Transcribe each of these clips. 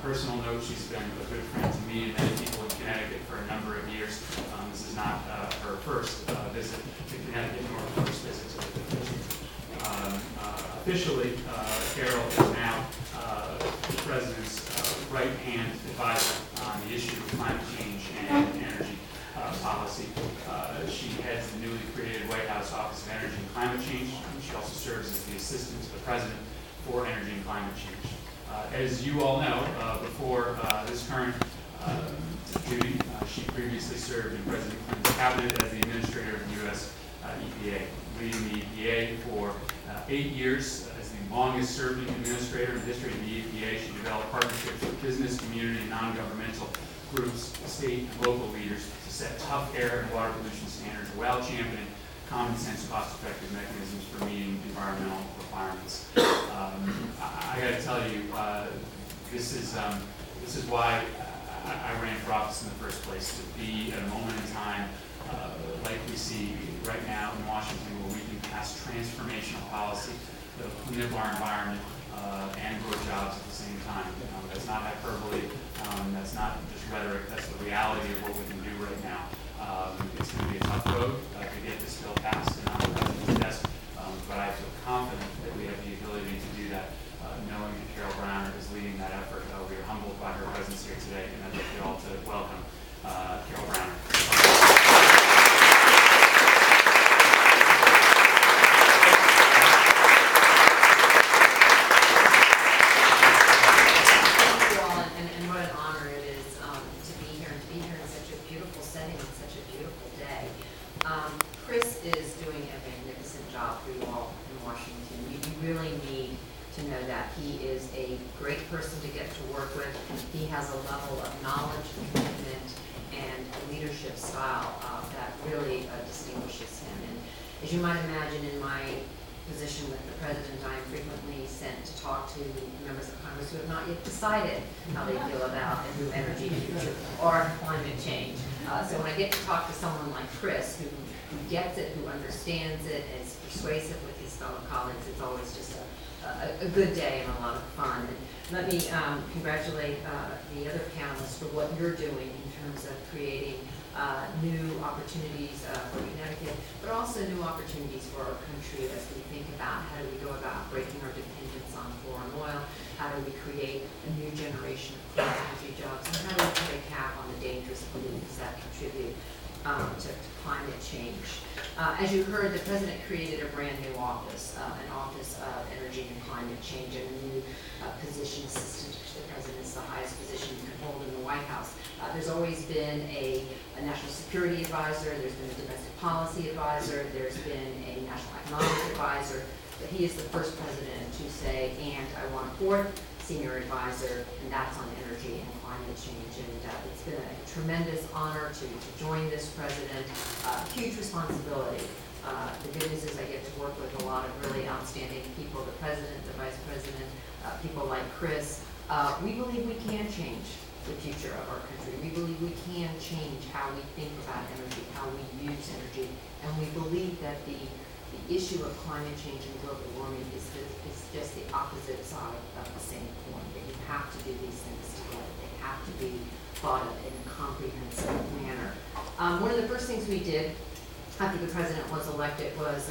personal note, she's been a good friend to me and many people in Connecticut for a number of years. This is not her first visit to Connecticut, nor her first visit to the division. Officially, Carol is now the President's right-hand advisor on the issue of climate change and energy policy. She heads the newly created White House Office of Energy and Climate Change. She also serves as the Assistant to the President for Energy and Climate Change. As you all know, before this current duty, she previously served in President Clinton's cabinet as the Administrator of the U.S. EPA, leading the EPA for 8 years. As the longest-serving administrator in the history of the EPA, she developed partnerships with business, community, and non-governmental groups, state and local leaders to set tough air and water pollution standards while championing common-sense, cost-effective mechanisms for meeting environmental requirements. I got to tell you, this is why I ran for office in the first place, to be at a moment in time like we see right now in Washington, where we can pass transformational policy that will clean up our environment and grow jobs at the same time. That's not hyperbole. That's not just rhetoric. That's the reality of what we can do right now. It's going to be a tough road to get this bill passed and on the President's desk, but I feel confident that we have the ability to do that, knowing that Carol Browner is leading that effort. We are humbled by her presence here today, and I'd like you all to welcome Carol Browner. Chris is doing a magnificent job for you all in Washington. You really need to know that. He is a great person to get to work with. He has a level of knowledge, commitment, and leadership style that really distinguishes him. And as you might imagine, in my position with the President, I am frequently sent to talk to members of Congress who have not yet decided how they feel about a new energy future or climate change. So when I get to talk to someone like Chris, who gets it, who understands it, and is persuasive with his fellow colleagues, it's always just a good day and a lot of fun. And let me congratulate the other panelists for what you're doing in terms of creating new opportunities for Connecticut, but also new opportunities for our country as we think about how do we go about breaking our dependence on foreign oil, how do we create a new generation of clean energy jobs, and how do we put a cap on the dangerous pollutants that contribute to climate change. As you heard, the President created a brand new office, an Office of Energy and Climate Change, and a new position, Assistant to the President, is the highest position you can hold in the White House. There's always been a national security advisor, there's been a domestic policy advisor, there's been a national economic advisor, but he is the first president to say, and I want a fourth senior advisor, and that's on energy and climate change. And it's been a tremendous honor to join this president. Huge responsibility. The good news is I get to work with a lot of really outstanding people, the president, the vice president, people like Chris. We believe we can change the future of our country. We believe we can change how we think about energy, how we use energy, and we believe that the issue of climate change and global warming is just the opposite side of the same coin, that you have to do these things together. They have to be thought of in a comprehensive manner. One of the first things we did after the president was elected was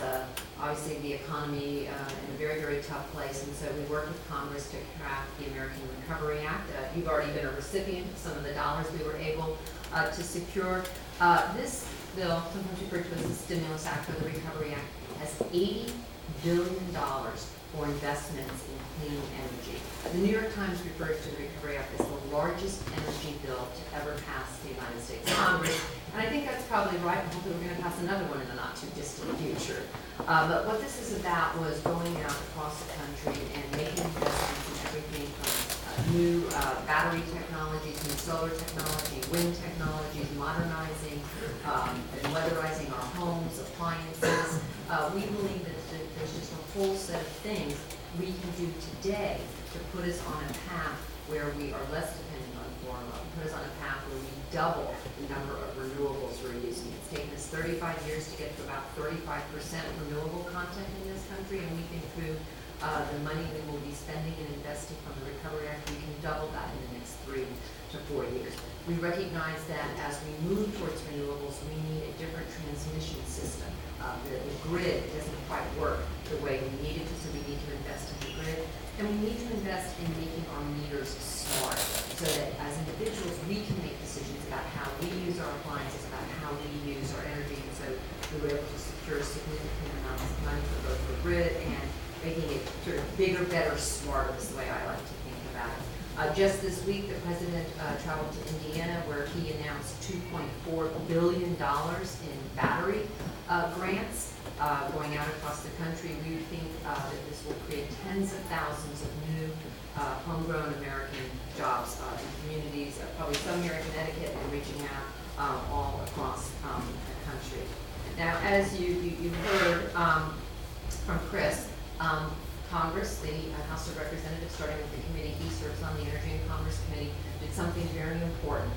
obviously the economy in a very, very tough place, and so we worked with Congress to craft the American Recovery Act. You've already been a recipient of some of the dollars we were able to secure. This bill, sometimes referred to as the Stimulus Act or the Recovery Act, has $80 billion for investments in clean energy. The New York Times refers to the Recovery Act as the largest energy bill to ever pass the United States Congress. And I think that's probably right. Hopefully we're going to pass another one in the not too distant future. But what this is about was going out across the country and making investments in everything from new battery technologies, new solar technology, wind technologies, modernizing and weatherizing our homes, appliances. We believe that there's just a whole set of things we can do today to put us on a path where we are less dependent on foreign oil, put us on a path where we double the number of renewables we're using. It's taken us 35 years to get to about 35% renewable content in this country, and we think through the money we will be spending and investing from the Recovery Act, we can double that in the next 3 to 4 years. We recognize that as we move towards renewables, we need a different transmission system. The grid doesn't quite work the way we need it to, so we need to invest in the grid. And we need to invest in making our meters smart so that as individuals, we can make decisions about how we use our appliances, about how we use our energy. And so we were able to secure significant amounts of money for both the grid and making it sort of bigger, better, smarter is the way I like to think about it. Just this week, the president traveled to Indiana where he announced $2.4 billion in battery grants going out across the country. We think that this will create tens of thousands of new homegrown American jobs in communities, probably some here in Connecticut and reaching out all across the country. Now, as you heard from Chris, Congress, the House of Representatives, starting with the committee he serves on, the Energy and Commerce Committee, did something very important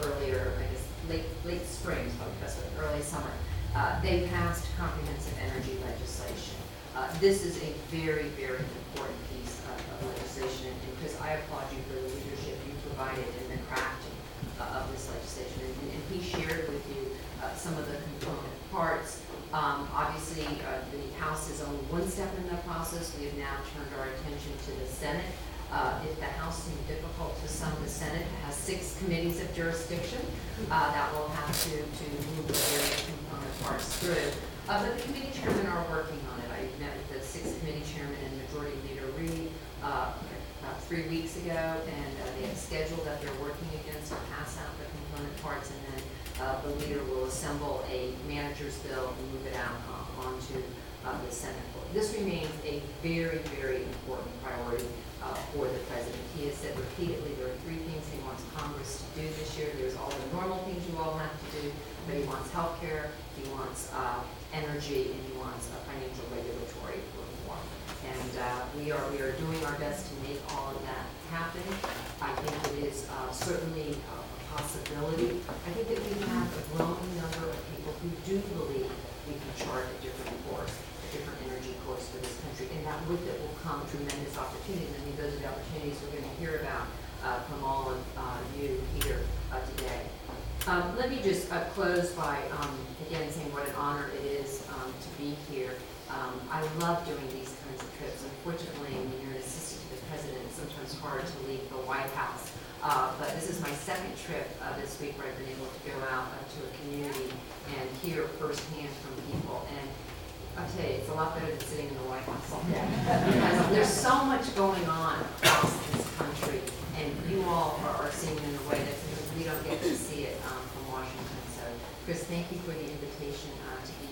earlier, I guess late spring is probably the best way, early summer. They passed comprehensive energy legislation. This is a very, very important piece of legislation, and Chris, I applaud you for the leadership you provided in the crafting of this legislation. And he shared with you some of the component parts. Obviously, the House is only one step in the process. We have now turned our attention to the Senate. If the House seemed difficult to some, the Senate has 6 committees of jurisdiction that will have to move the various component parts through. But the committee chairmen are working on it. I met with the 6th committee chairman and Majority Leader Reid about 3 weeks ago, and they have scheduled that they're working against to pass out the component parts, and then the leader will assemble a manager's bill and move it out onto the Senate floor. This remains a very, very important priority for the president. He has said repeatedly there are 3 things he wants Congress to do this year. There's all the normal things you all have to do, but he wants health care, he wants energy, and he wants financial regulatory reform. And we are doing our best to make all of that happen. I think it is certainly possibility. I think that we have a growing number of people who do believe we can chart a different course, a different energy course for this country, and that with it will come tremendous opportunities. I mean, those are the opportunities we're going to hear about from all of you here today. Let me just close by, again, saying what an honor it is to be here. I love doing these kinds of trips. Unfortunately, when you're an assistant to the president, it's sometimes hard to leave the White House. But this is my 2nd trip this week where I've been able to go out to a community and hear firsthand from people. And I'll tell you, it's a lot better than sitting in the White House all day. Because there's so much going on across this country, and you all are seeing it in a way that we don't get to see it from Washington. So, Chris, thank you for the invitation to be